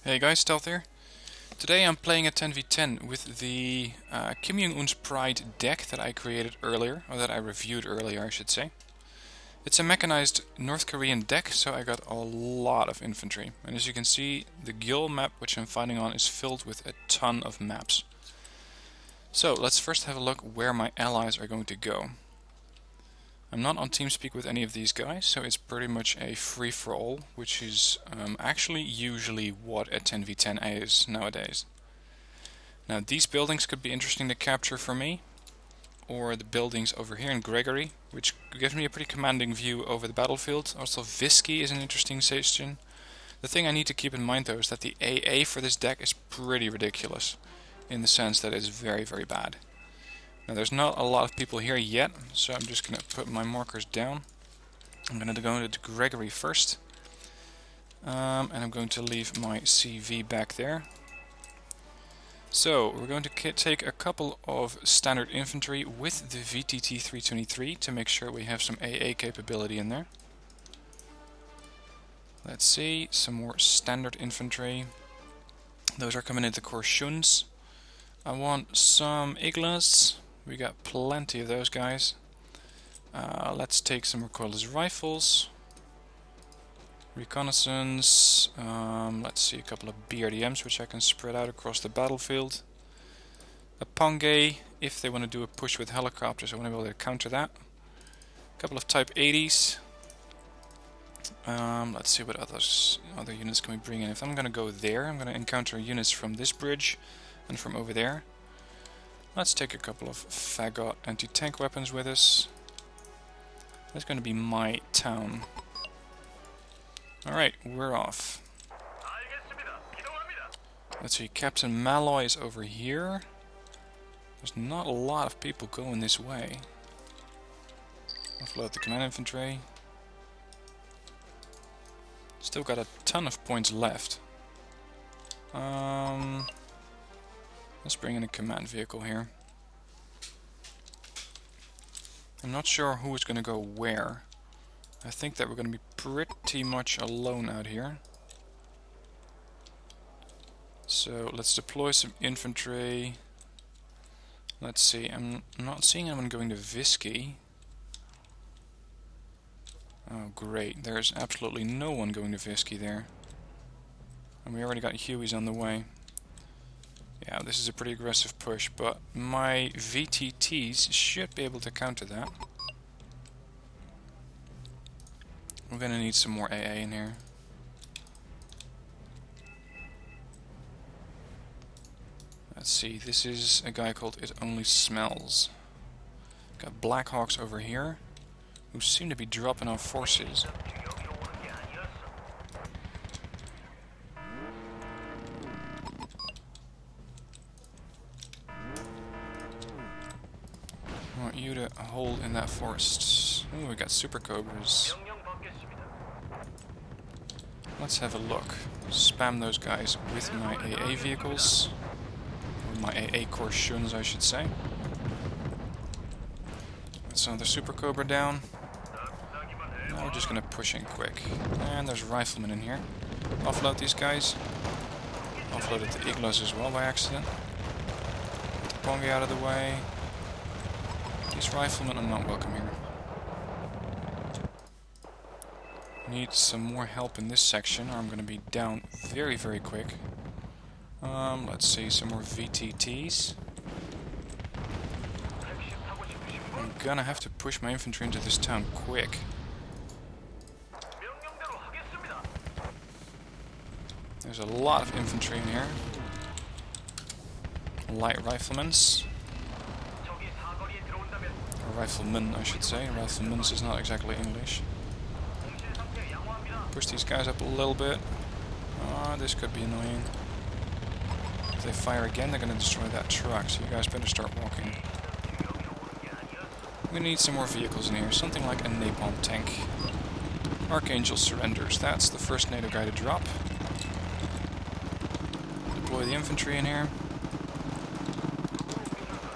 Hey guys, Stealth here. Today I'm playing a 10v10 with the Kim Jung Un's Pride deck that I created earlier, or that I reviewed earlier I should say. It's a mechanized North Korean deck, so I got a lot of infantry. And as you can see, the Gil map which I'm fighting on is filled with a ton of maps. So let's first have a look where my allies are going to go. I'm not on TeamSpeak with any of these guys, so it's pretty much a free-for-all, which is actually usually what a 10v10 is nowadays. Now these buildings could be interesting to capture for me, or the buildings over here in Gregory, which gives me a pretty commanding view over the battlefield. Also Visky is an interesting station. The thing I need to keep in mind though is that the AA for this deck is pretty ridiculous, in the sense that it's very, very bad. Now there's not a lot of people here yet, so I'm just going to put my markers down. I'm going to go into Gregory first. And I'm going to leave my CV back there. So we're going to take a couple of standard infantry with the VTT 323 to make sure we have some AA capability in there. Let's see, some more standard infantry. Those are coming into Korshuns. I want some Iglas. We got plenty of those guys. Let's take some recoilless rifles. Reconnaissance. Let's see, a couple of BRDMs which I can spread out across the battlefield. A Pongay, if they want to do a push with helicopters, I want to be able to counter that. A couple of Type 80s. Let's see what other units can we bring in. If I'm going to go there, I'm going to encounter units from this bridge and from over there. Let's take a couple of Fagot anti-tank weapons with us. That's going to be my town. Alright, we're off. Let's see, Captain Malloy is over here. There's not a lot of people going this way. Offload the command infantry. Still got a ton of points left. Let's bring in a command vehicle here. I'm not sure who is going to go where. I think that we're going to be pretty much alone out here. So let's deploy some infantry. Let's see, I'm not seeing anyone going to Visky. Oh great, there's absolutely no one going to Visky there. And we already got Hueys on the way. Yeah, this is a pretty aggressive push, but my VTTs should be able to counter that. We're gonna need some more AA in here. Let's see, this is a guy called It Only Smells. Got Blackhawks over here, who seem to be dropping off forces. I want you to hold in that forest. Oh, we got Super Cobras. Let's have a look. Spam those guys with my AA vehicles. Or my AA Korshuns, I should say. That's another Super Cobra down. Now we're just gonna push in quick. And there's riflemen in here. Offload these guys. Offloaded the Iglos as well by accident. Get the Pongi out of the way. These riflemen are not welcome here. Need some more help in this section, or I'm going to be down very, very quick. Let's see, some more VTTs. I'm gonna have to push my infantry into this town quick. There's a lot of infantry in here. Light riflemen's. Or riflemen, I should say. Riflemen's is not exactly English. Push these guys up a little bit. This could be annoying. If they fire again, they're going to destroy that truck, so you guys better start walking. We're going to need some more vehicles in here, something like a napalm tank. Archangel surrenders. That's the first NATO guy to drop. Deploy the infantry in here.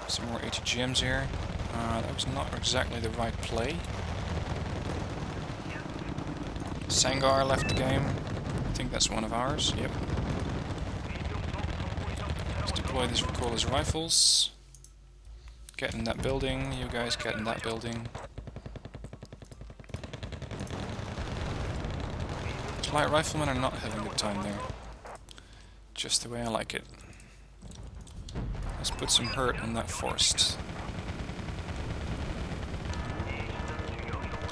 Some more ATGMs here. That was not exactly the right play. Sangar left the game. I think that's one of ours. Yep. deploy these recoilless rifles. Get in that building, you guys get in that building. Light riflemen are not having a good time there. Just the way I like it. Let's put some hurt on that forest.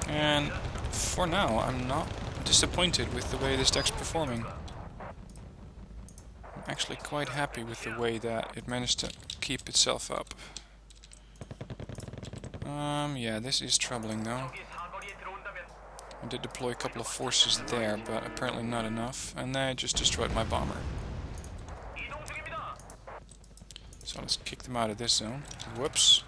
And for now, I'm not disappointed with the way this deck's performing. I'm actually quite happy with the way that it managed to keep itself up. Yeah, this is troubling though. I did deploy a couple of forces there, but apparently not enough, and they just destroyed my bomber. So let's kick them out of this zone. Whoops.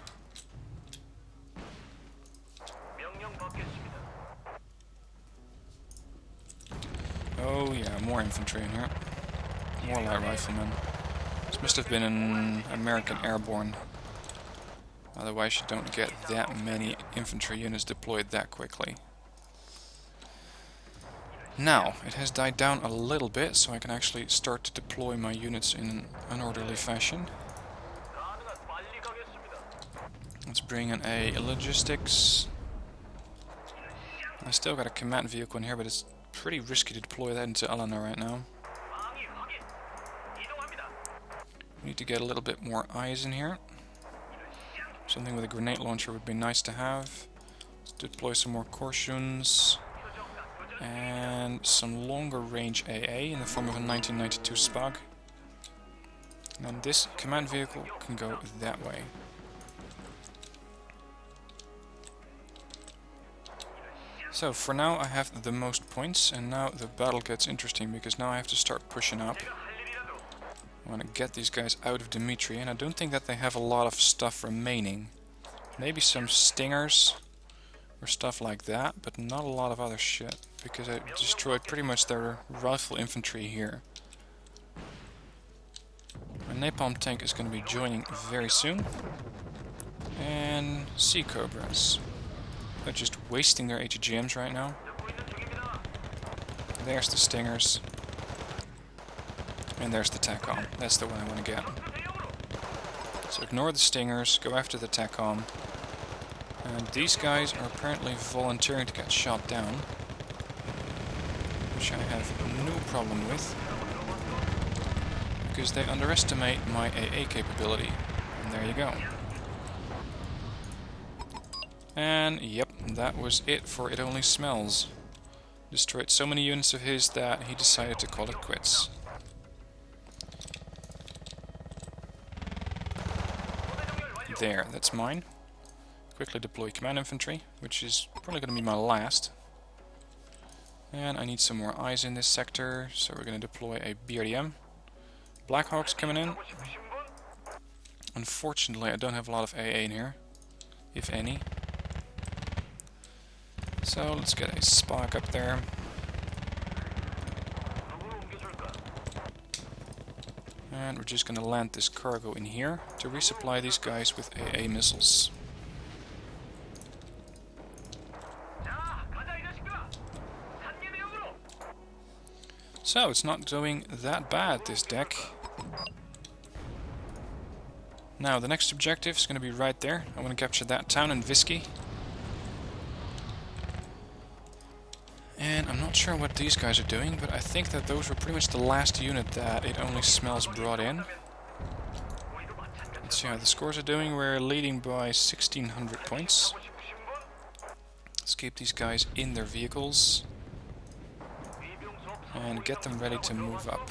Oh yeah, more infantry in here. More light riflemen. This must have been an American airborne. Otherwise you don't get that many infantry units deployed that quickly. Now, it has died down a little bit, so I can actually start to deploy my units in an orderly fashion. Let's bring in a logistics. I still got a command vehicle in here, but it's pretty risky to deploy that into Alana right now. We need to get a little bit more eyes in here. Something with a grenade launcher would be nice to have. Let's deploy some more Korsuns. And some longer range AA in the form of a 1992 Spag. And then this command vehicle can go that way. So for now I have the most points, and now the battle gets interesting because now I have to start pushing up. I want to get these guys out of Dimitri, and I don't think that they have a lot of stuff remaining. Maybe some stingers or stuff like that, but not a lot of other shit, because I destroyed pretty much their rifle infantry here. My napalm tank is going to be joining very soon. And Sea Cobras. They're just wasting their ATGMs right now. There's the stingers. And there's the TACOM. That's the one I want to get. So ignore the stingers, go after the TACOM. And these guys are apparently volunteering to get shot down, which I have no problem with, because they underestimate my AA capability. And there you go. And yep, that was it for It Only Smells. Destroyed so many units of his that he decided to call it quits. There, that's mine. Quickly deploy command infantry, which is probably going to be my last. And I need some more eyes in this sector, so we're going to deploy a BRDM. Blackhawks coming in. Unfortunately, I don't have a lot of AA in here, if any. So let's get a Spag up there. And we're just going to land this cargo in here to resupply these guys with AA missiles. So it's not doing that bad, this deck. Now the next objective is going to be right there. I want to capture that town in Visky. And I'm not sure what these guys are doing, but I think that those were pretty much the last unit that It Only Smells brought in. Let's see how the scores are doing. We're leading by 1600 points. Let's keep these guys in their vehicles and get them ready to move up.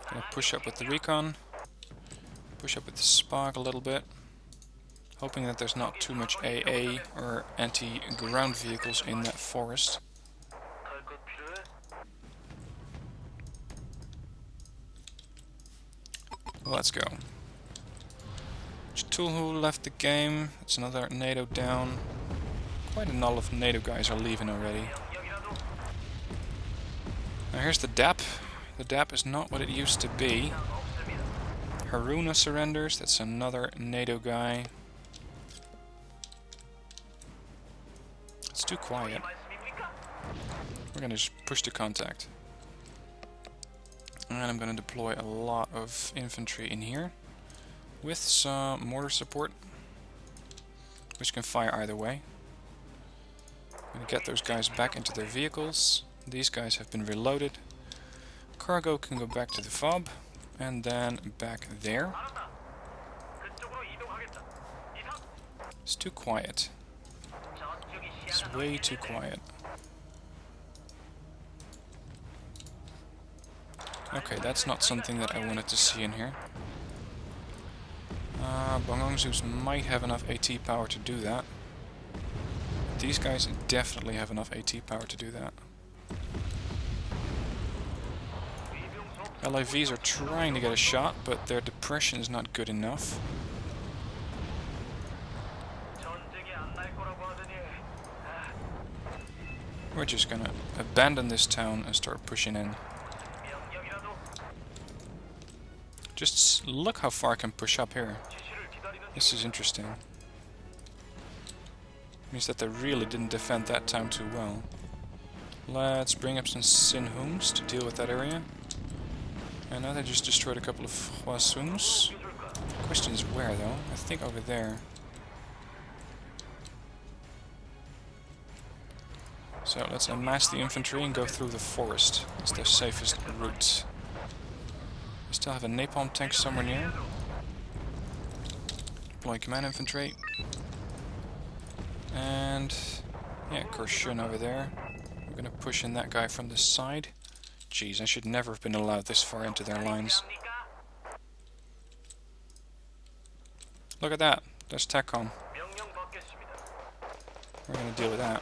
Gonna push up with the recon, push up with the Spag a little bit, hoping that there's not too much AA or anti-ground vehicles in that forest. Let's go. Tulhu left the game. It's another NATO down. Quite a lot of NATO guys are leaving already. Now here's the DAP. The DAP is not what it used to be. Haruna surrenders. That's another NATO guy. It's too quiet. We're gonna just push to contact. And I'm going to deploy a lot of infantry in here with some mortar support, which can fire either way. I'm going to get those guys back into their vehicles. These guys have been reloaded. Cargo can go back to the fob, and then back there. It's too quiet. It's way too quiet. Okay, that's not something that I wanted to see in here. Bongongzus might have enough AT power to do that. These guys definitely have enough AT power to do that. LIVs are trying to get a shot, but their depression is not good enough. We're just gonna abandon this town and start pushing in. Just look how far I can push up here. This is interesting. Means that they really didn't defend that town too well. Let's bring up some Sinhungs to deal with that area. And now they just destroyed a couple of Hwasungs. Question is where though? I think over there. So let's amass the infantry and go through the forest. It's the safest route. We still have a napalm tank somewhere near. Deploy command infantry. And yeah, Korshun over there. We're gonna push in that guy from the side. Jeez, I should never have been allowed this far into their lines. Look at that. There's TACOM. We're gonna deal with that.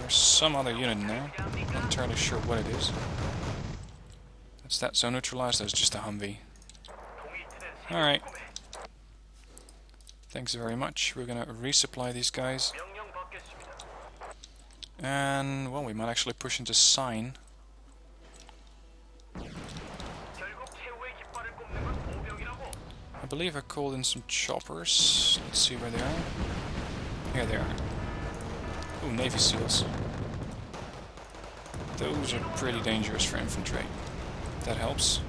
There's some other unit in there. Not entirely sure what it is. That's that so neutralized. That was just a Humvee. Alright. Thanks very much. We're gonna resupply these guys. And, well, we might actually push into Sign. I believe I called in some choppers. Let's see where they are. Here they are. Ooh, Navy SEALs. Those are pretty dangerous for infantry. That helps.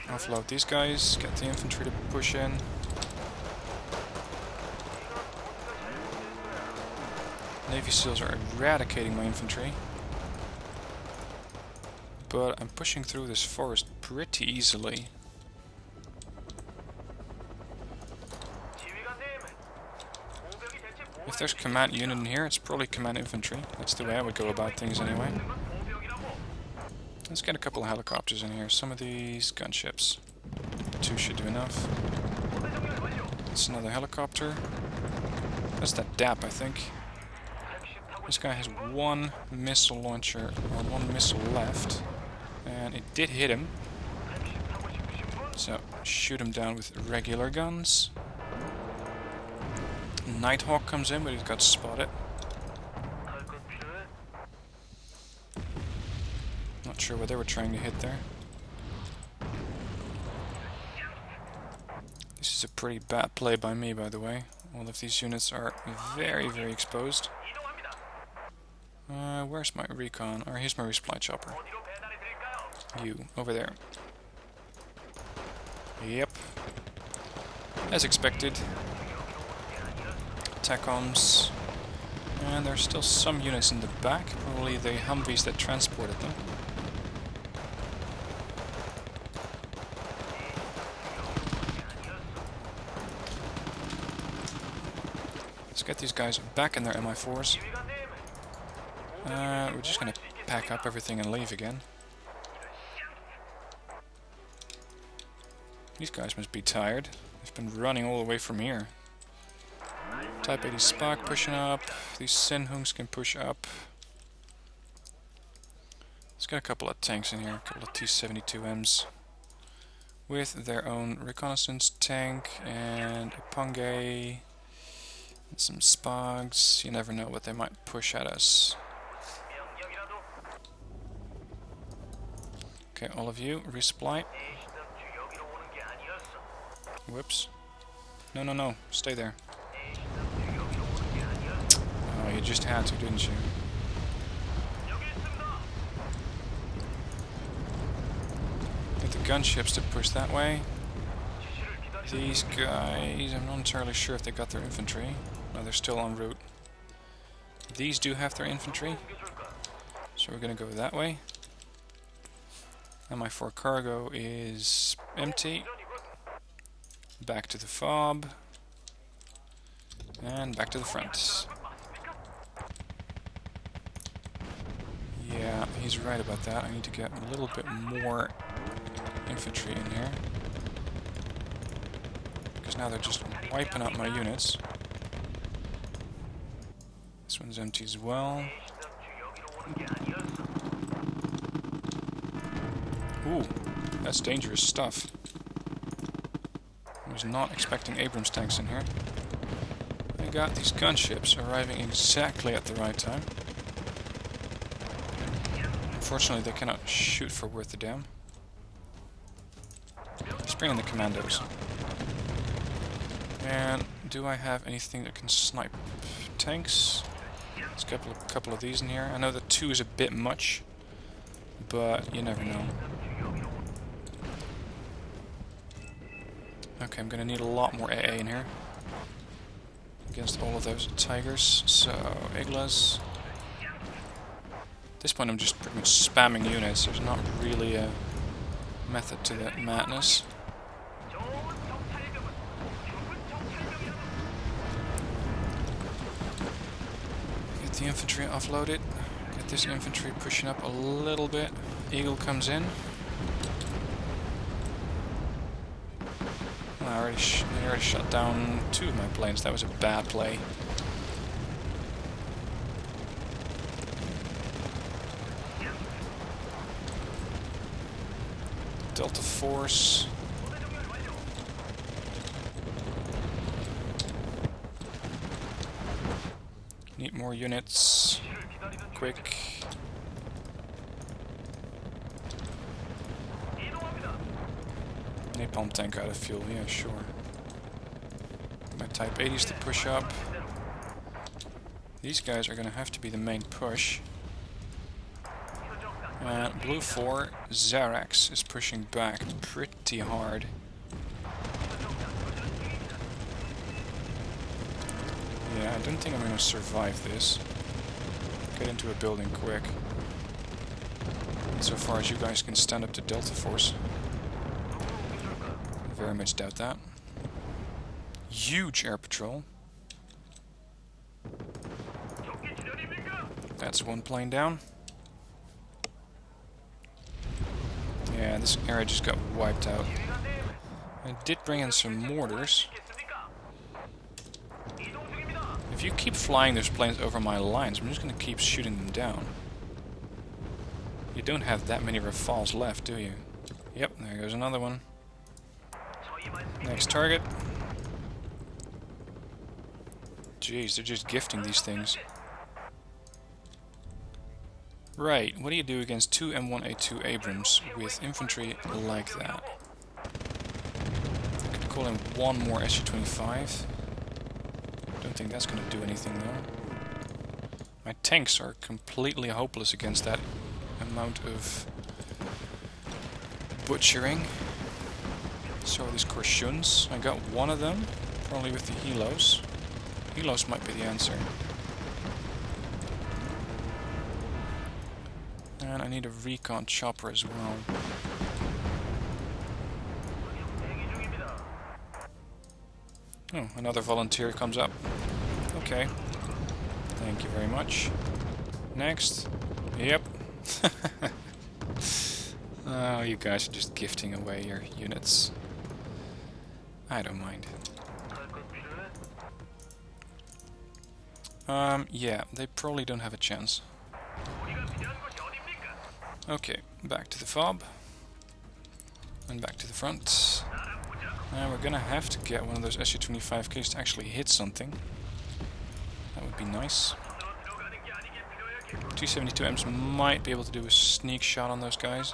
Offload these guys, get the infantry to push in. Navy SEALs are eradicating my infantry. But I'm pushing through this forest pretty easily. If there's command unit in here, it's probably command infantry. That's the way I would go about things anyway. Let's get a couple of helicopters in here. Some of these gunships. 2 should do enough. That's another helicopter. That's that DAP, I think. This guy has 1 missile launcher, or 1 missile left. And it did hit him. So, shoot him down with regular guns. Nighthawk comes in, but he's got spotted. Not sure what they were trying to hit there. This is a pretty bad play by me, by the way. All of these units are very, very exposed. Where's my recon? Or here's my resupply chopper. You, over there. Yep. As expected. TACOMs. And there's still some units in the back, probably the Humvees that transported them. Let's get these guys back in their MI4s. We're just gonna pack up everything and leave again. These guys must be tired. They've been running all the way from here. Type 80 Spark pushing up. These Sinhungs can push up. Let's get a couple of tanks in here. A couple of T-72Ms. With their own reconnaissance tank and a Pungay. And some Spogs. You never know what they might push at us. Okay, all of you, resupply. Whoops. No, no, no. Stay there. just had to, didn't you? Get the gunships to push that way. These guys, I'm not entirely sure if they got their infantry. No, they're still en route. These do have their infantry. So we're going to go that way. And my 4 cargo is empty. Back to the fob. And back to the front. Yeah, he's right about that. I need to get a little bit more infantry in here. Because now they're just wiping out my units. This one's empty as well. Ooh, that's dangerous stuff. I was not expecting Abrams tanks in here. I got these gunships arriving exactly at the right time. Unfortunately, they cannot shoot for worth a damn. Let's bring in the commandos. And do I have anything that can snipe? Tanks? There's a couple of these in here. I know that 2 is a bit much, but you never know. Okay, I'm gonna need a lot more AA in here against all of those tigers. So, Iglas. At this point I'm just pretty much spamming units. There's not really a method to that madness. Get the infantry offloaded. Get this infantry pushing up a little bit. Eagle comes in. I already shot down 2 of my planes. That was a bad play. Delta Force. Need more units. Quick. Napalm tank out of fuel, yeah, sure. My Type 80s to push up. These guys are gonna have to be the main push. Blue 4, Zarax is pushing back pretty hard. Yeah, I don't think I'm gonna survive this. Get into a building quick. Insofar as you guys can stand up to Delta Force. Very much doubt that. Huge air patrol. That's 1 plane down. Yeah, this area just got wiped out. I did bring in some mortars. If you keep flying those planes over my lines, I'm just going to keep shooting them down. You don't have that many Rafales left, do you? Yep, there goes another one. Next target. Jeez, they're just gifting these things. Right, what do you do against 2 M1A2 Abrams with infantry like that? I could call in 1 more Su-25. Don't think that's going to do anything though. My tanks are completely hopeless against that amount of butchering. So are these Korshuns. I got 1 of them, probably with the Helos. Helos might be the answer. And I need a recon chopper as well. Oh, another volunteer comes up. Okay. Thank you very much. Next. Yep. Oh, you guys are just gifting away your units. I don't mind. Yeah, they probably don't have a chance. Okay, back to the fob. And back to the front. And we're gonna have to get one of those Su-25Ks to actually hit something. That would be nice. T-72Ms might be able to do a sneak shot on those guys.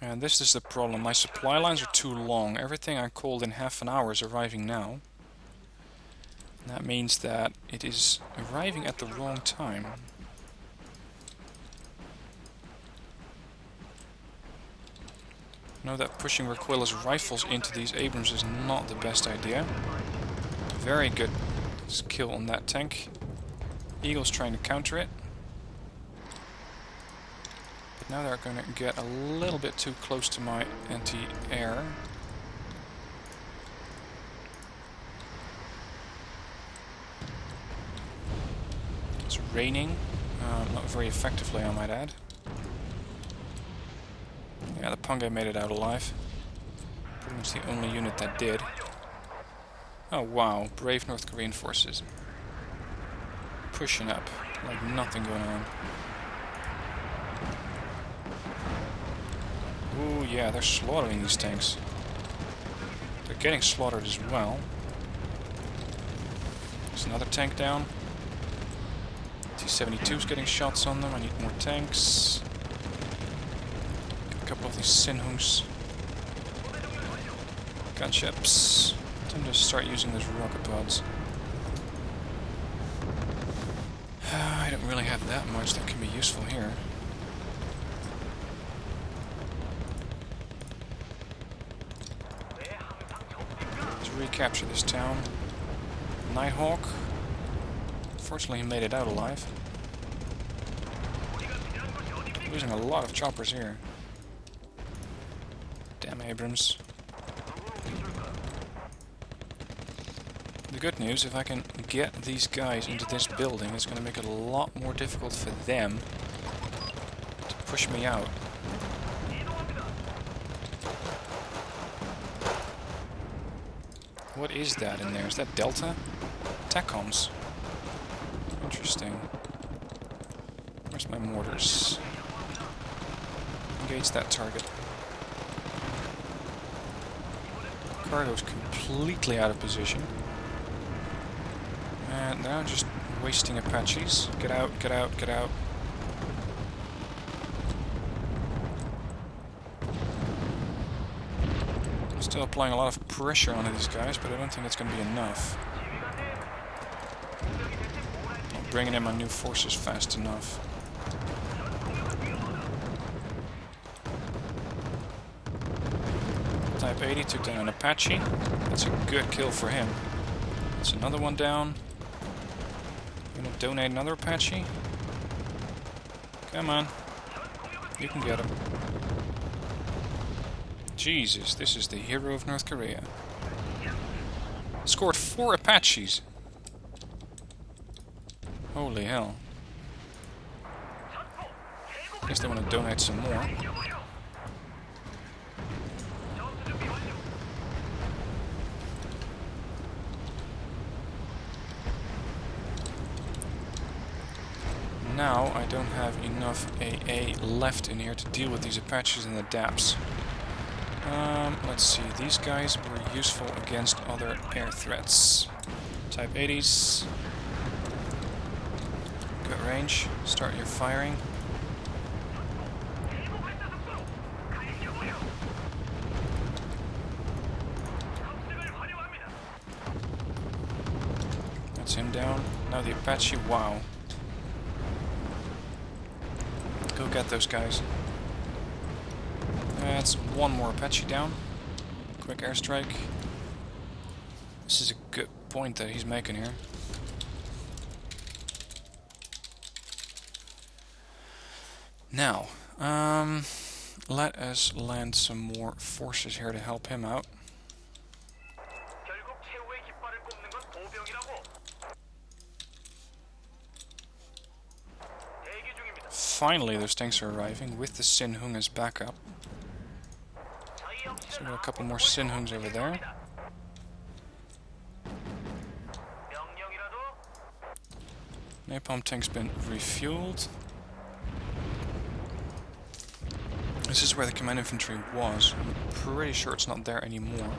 And this is the problem. My supply lines are too long. Everything I called in half an hour is arriving now. That means that it is arriving at the wrong time. Know that pushing recoilless rifles into these Abrams is not the best idea. Very good skill on that tank. Eagle's trying to counter it. But now they're going to get a little bit too close to my anti-air. It's raining. Not very effectively, I might add. Yeah, the Punga made it out alive. Pretty much the only unit that did. Oh wow, brave North Korean forces. Pushing up, like nothing going on. Ooh yeah, they're slaughtering these tanks. They're getting slaughtered as well. There's another tank down. T-72's getting shots on them, I need more tanks. A couple of these Sinhungs. Gunships. Time to start using those rocket pods. I don't really have that much that can be useful here. Let's recapture this town. Nighthawk. Fortunately, he made it out alive. Losing a lot of choppers here. Damn Abrams. The good news, if I can get these guys into this building, it's going to make it a lot more difficult for them to push me out. What is that in there? Is that Delta? TACOMs. Interesting. Where's my mortars? Engage that target. Cargo's completely out of position. And now just wasting Apaches. Get out, get out, get out. Still applying a lot of pressure onto these guys, but I don't think it's going to be enough. Not bringing in my new forces fast enough. Type 80 took down an Apache. That's a good kill for him. That's another one down. Gonna donate another Apache. Come on. You can get him. Jesus, this is the hero of North Korea. Scored 4 Apaches. Holy hell. Guess they want to donate some more. Now I don't have enough AA left in here to deal with these Apaches and the DAPs. Let's see, these guys were useful against other air threats. Type 80s. Good range. Start your firing. That's him down. Now the Apache, wow. Go get those guys. That's one more Apache down. Quick airstrike. This is a good point that he's making here. Now, let us land some more forces here to help him out. Finally, those tanks are arriving with the Sinhung as backup. So we've got a couple more Sinhungs over there. Napalm tank's been refueled. This is where the command infantry was. I'm pretty sure it's not there anymore.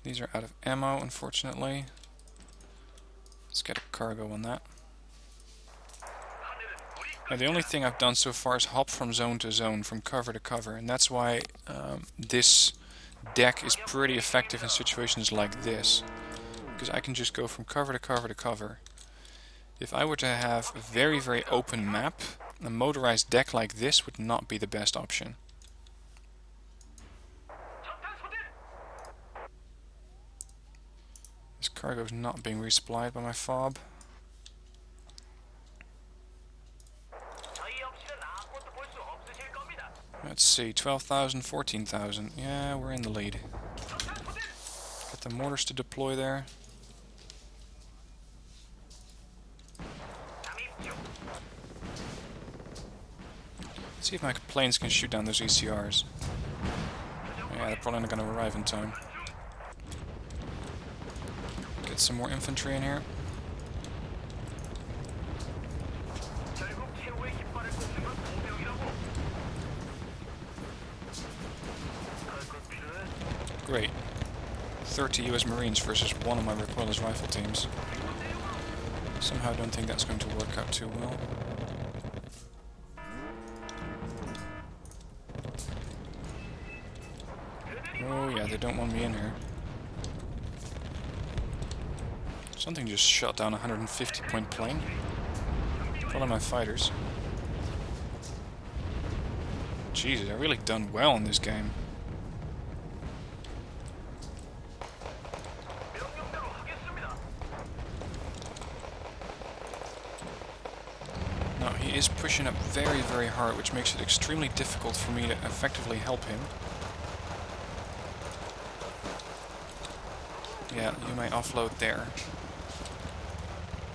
These are out of ammo, unfortunately. Let's get a cargo on that. Now, the only thing I've done so far is hop from zone to zone, from cover to cover, and that's why this deck is pretty effective in situations like this, because I can just go from cover to cover to cover. If I were to have a very, very open map, a motorized deck like this would not be the best option. This cargo is not being resupplied by my fob. Let's see, 12,000, 14,000. Yeah, we're in the lead. Get the mortars to deploy there. Let's see if my planes can shoot down those ECRs. Yeah, they're probably not going to arrive in time. Get some more infantry in here. Great. 30 US Marines versus one of my recoilless rifle teams. Somehow I don't think that's going to work out too well. Oh yeah, they don't want me in here. Something just shot down a 150-point plane. Follow my fighters. Jesus, I've really done well in this game. Now, he is pushing up very, very hard, which makes it extremely difficult for me to effectively help him. Yeah, you may offload there.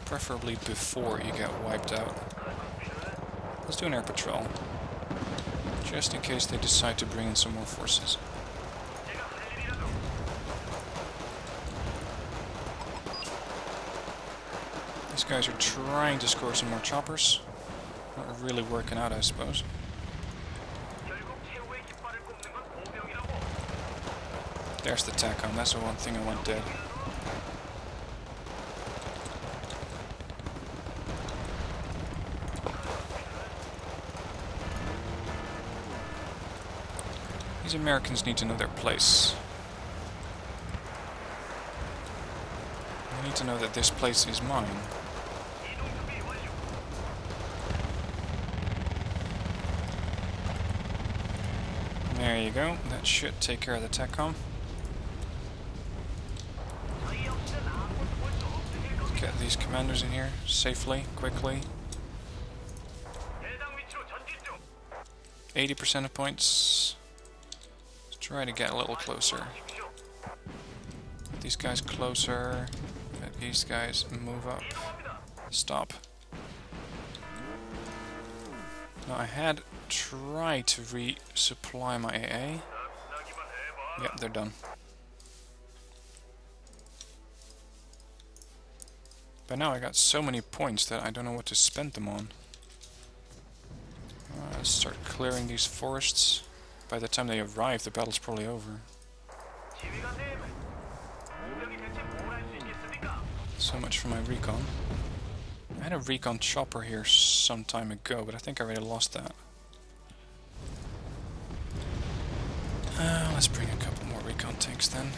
Preferably before you get wiped out. Let's do an air patrol. Just in case they decide to bring in some more forces. These guys are trying to score some more choppers. Not really working out, I suppose. There's the TACOM, that's the one thing I want dead. These Americans need to know their place. They need to know that this place is mine. There you go, that should take care of the TACOM. Get these commanders in here safely, quickly. 80% of points. Let's try to get a little closer. Get these guys closer. Let these guys move up. Stop. Now I had tried to resupply my AA. Yep, they're done. But now I got so many points that I don't know what to spend them on. Let's start clearing these forests. By the time they arrive, the battle's probably over. So much for my recon. I had a recon chopper here some time ago, but I think I already lost that. Let's bring a couple more recon tanks then.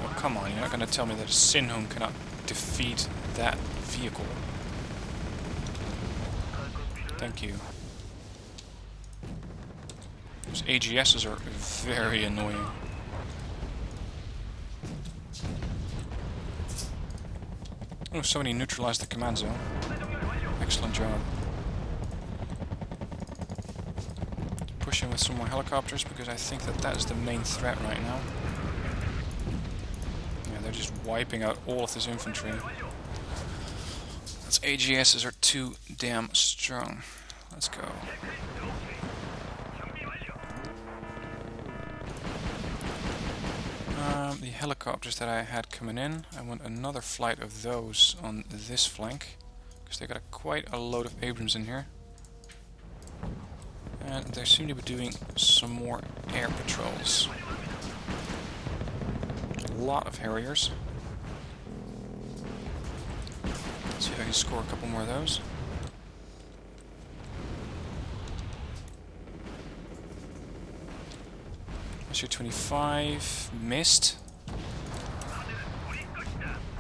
Oh, come on, you're not going to tell me that a Sinhung cannot defeat that vehicle. Thank you. Those AGSs are very annoying. Oh, somebody neutralized the command zone. Excellent job. Push in with some more helicopters because I think that that is the main threat right now. Yeah, they're just wiping out all of this infantry. Those AGSs are too damn strong. Let's go. The helicopters that I had coming in, I want another flight of those on this flank, because they got quite a load of Abrams in here. And they seem to be doing some more air patrols. A lot of Harriers. Let's see if I can score a couple more of those. Shoot 25. Missed.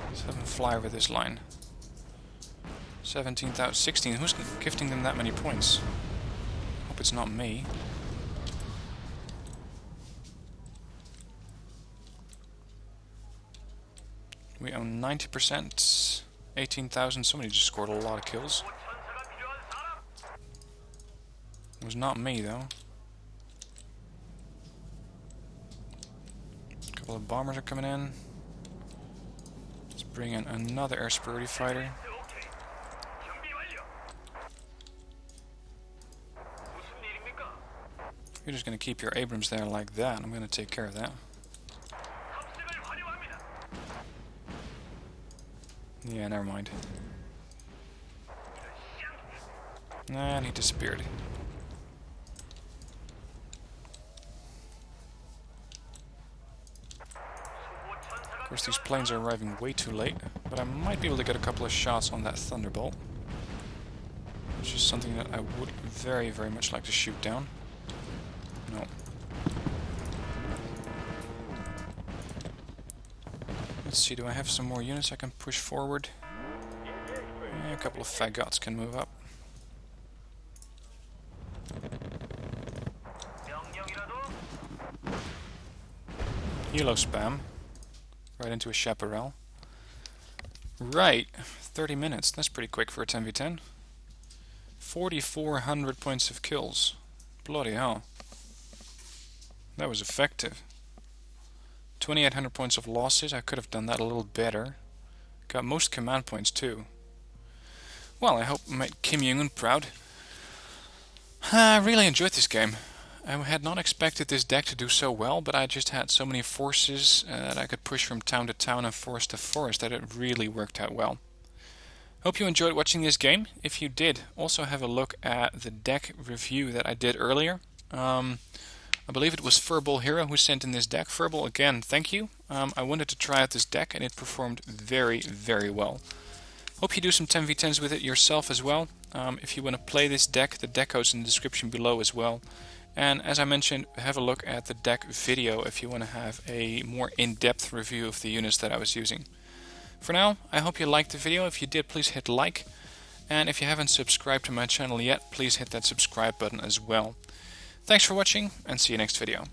Let's have him fly over this line. 17,000. 16. Who's gifting them that many points? Hope it's not me. We own 90%. 18,000. Somebody just scored a lot of kills. It was not me though. A couple of bombers are coming in. Let's bring in another air superiority fighter. You're just going to keep your Abrams there like that. I'm going to take care of that. Yeah, never mind. And he disappeared. Of course, these planes are arriving way too late, but I might be able to get a couple of shots on that Thunderbolt, which is something that I would very, very much like to shoot down. No. Let's see, do I have some more units I can push forward? Yeah, a couple of fagots can move up. Helo spam. Right into a chaparral. Right, 30 minutes. That's pretty quick for a 10v10. 4,400 points of kills. Bloody hell. That was effective. 2,800 points of losses. I could have done that a little better. Got most command points too. Well, I hope I made Kim Jung Un proud. I really enjoyed this game. I had not expected this deck to do so well, but I just had so many forces that I could push from town to town and forest to forest that it really worked out well. Hope you enjoyed watching this game. If you did, also have a look at the deck review that I did earlier. I believe it was Furball Hero who sent in this deck. Furball, again, thank you. I wanted to try out this deck and it performed very, very well. Hope you do some 10v10s with it yourself as well. If you want to play this deck, the deck code's in the description below as well. And as I mentioned, have a look at the deck video if you want to have a more in-depth review of the units that I was using. For now, I hope you liked the video. If you did, please hit like. And if you haven't subscribed to my channel yet, please hit that subscribe button as well. Thanks for watching, and see you next video.